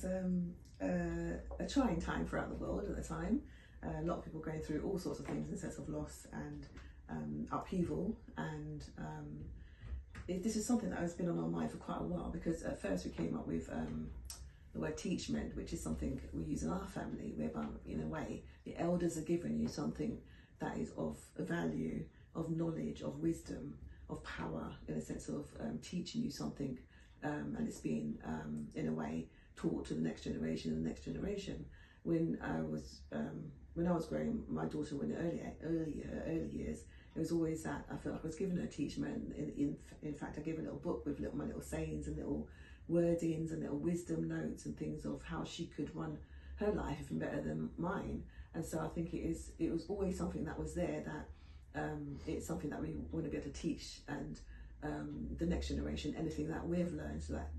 was a trying time throughout the world at the time. A lot of people going through all sorts of things in the sense of loss and upheaval, and this is something that has been on our mind for quite a while, because at first we came up with the word teachment, which is something we use in our family, whereby in a way the elders are giving you something that is of value, of knowledge, of wisdom, of power, in a sense of teaching you something, and it's being in a way taught to the next generation and the next generation. When I was growing my daughter in the early years, it was always that I felt like I was given her teachment. In fact, I gave her a little book with my little sayings and little wordings and little wisdom notes and things of how she could run her life even better than mine. And so I think it was always something that was there, that it's something that we want to be able to teach and the next generation anything that we've learned, so that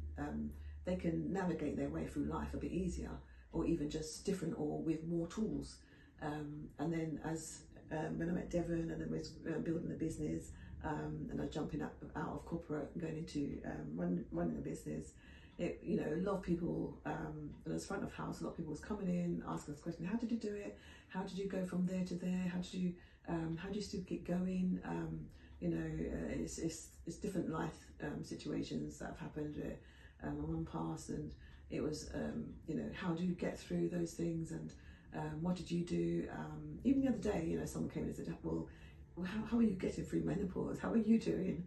they can navigate their way through life a bit easier, or even just different or with more tools. And then as when I met Devon and I was building the business, and I was jumping out of corporate and going into running a business, a lot of people, at the front of house, a lot of people was coming in, asking us questions: how did you do it? How did you go from there to there? How do you still keep going? It's different life situations that have happened. My mum passed, and it was how do you get through those things, and what did you do? Even the other day, someone came and said, well, how are you getting through menopause? How are you doing?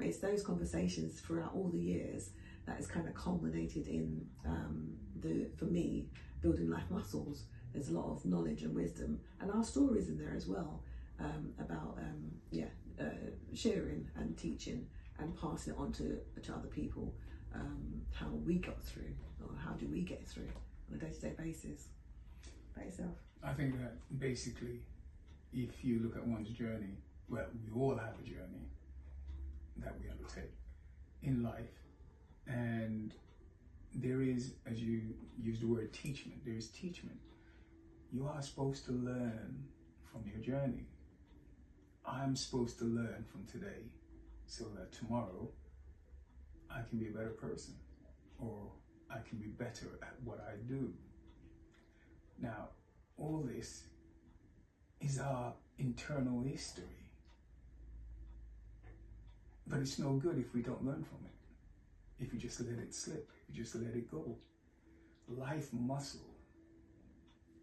It's those conversations throughout all the years that has kind of culminated in for me, building life muscles. There's a lot of knowledge and wisdom, and our stories in there as well, about sharing and teaching and passing it on to other people, how we got through, or how do we get through on a day-to-day basis. About yourself? I think that basically, if you look at one's journey, well, we all have a journey that we undertake in life, and there is, as you use the word teachment, there is teachment. You are supposed to learn from your journey. I'm supposed to learn from today so that tomorrow I can be a better person, or I can be better at what I do. Now, all this is our internal history, but it's no good if we don't learn from it, if you just let it slip, if you just let it go. Life muscle,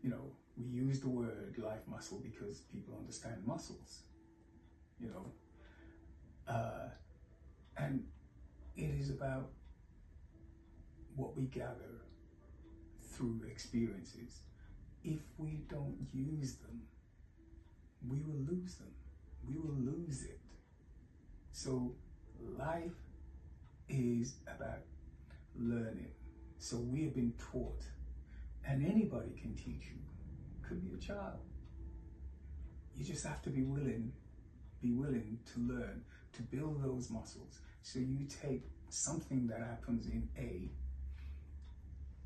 we use the word life muscle because people understand muscles, and it is about what we gather through experiences. If we don't use them, we will lose them. We will lose it. So life is about learning. So we have been taught, and anybody can teach you. Could be a child. You just have to be willing to learn, to build those muscles. So you take something that happens in A,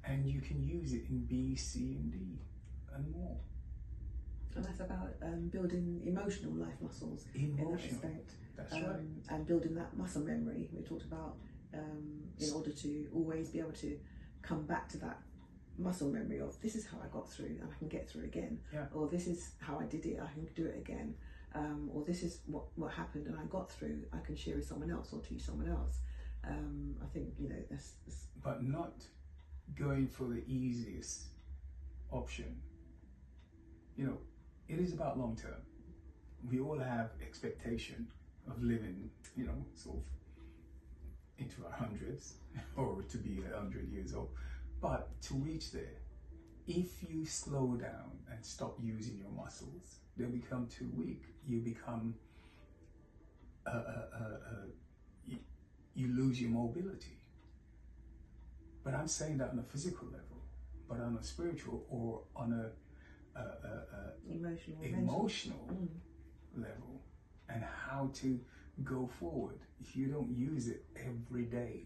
and you can use it in B, C, and D, and more. And that's about building emotional life muscles. Emotional. In that respect. That's right. And building that muscle memory we talked about, in order to always be able to come back to that muscle memory of, this is how I got through and I can get through again. Yeah. Or this is how I did it, I can do it again. Or this is what happened and I got through, I can share with someone else or teach someone else. I think, that's... But not going for the easiest option. It is about long term. We all have expectation of living, sort of into our hundreds, or to be 100 years old. But to reach there, if you slow down and stop using your muscles, they'll become too weak. You become, you lose your mobility. But I'm saying that on a physical level, but on a spiritual or on a emotional level, and how to go forward. If you don't use it every day,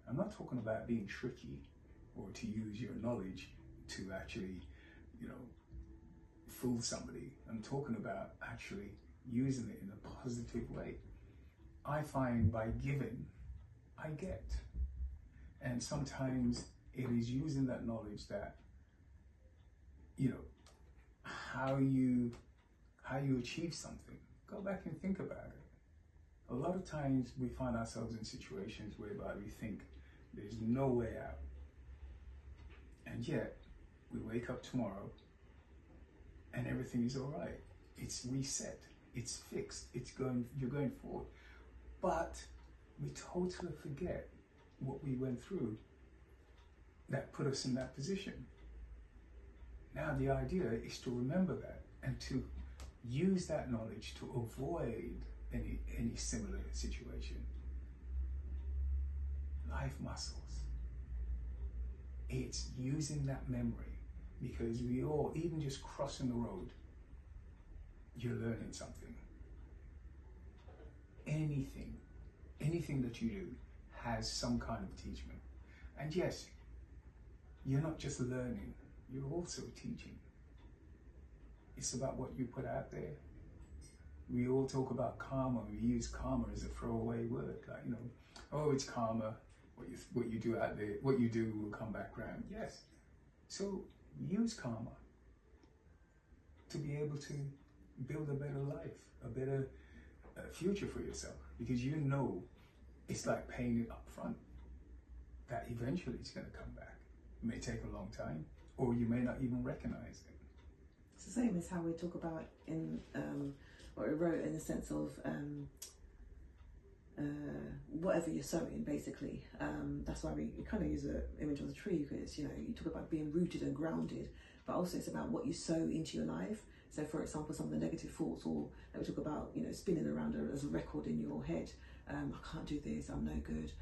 I'm not talking about being tricky or to use your knowledge to actually, fool somebody. I'm talking about actually using it in a positive way. I find by giving, I get. And sometimes It is using that knowledge that, you know, how you achieve something. Go back and think about it. A lot of times we find ourselves in situations whereby we think there's no way out. And yet we wake up tomorrow and everything is all right. It's reset. It's fixed. You're going forward. But we totally forget what we went through that put us in that position. Now the idea is to remember that and to use that knowledge to avoid any similar situation. Life muscles. It's using that memory, because we all, even just crossing the road, you're learning something. Anything that you do has some kind of teachment. And yes, you're not just learning, you're also teaching. It's about what you put out there. We all talk about karma. We use karma as a throwaway word, like, you know, oh, it's karma. What you do out there, what you do will come back round. Yes. So use karma to be able to build a better life, a better future for yourself, because you know it's like paying it up front, that eventually it's going to come back. It may take a long time, or you may not even recognize it. It's the same as how we talk about in what we wrote, in the sense of whatever you're sowing, basically. That's why we kind of use the image of the tree, because, you know, you talk about being rooted and grounded, but also it's about what you sow into your life. So for example, some of the negative thoughts, or that we talk about, you know, spinning around as a record in your head. I can't do this, I'm no good,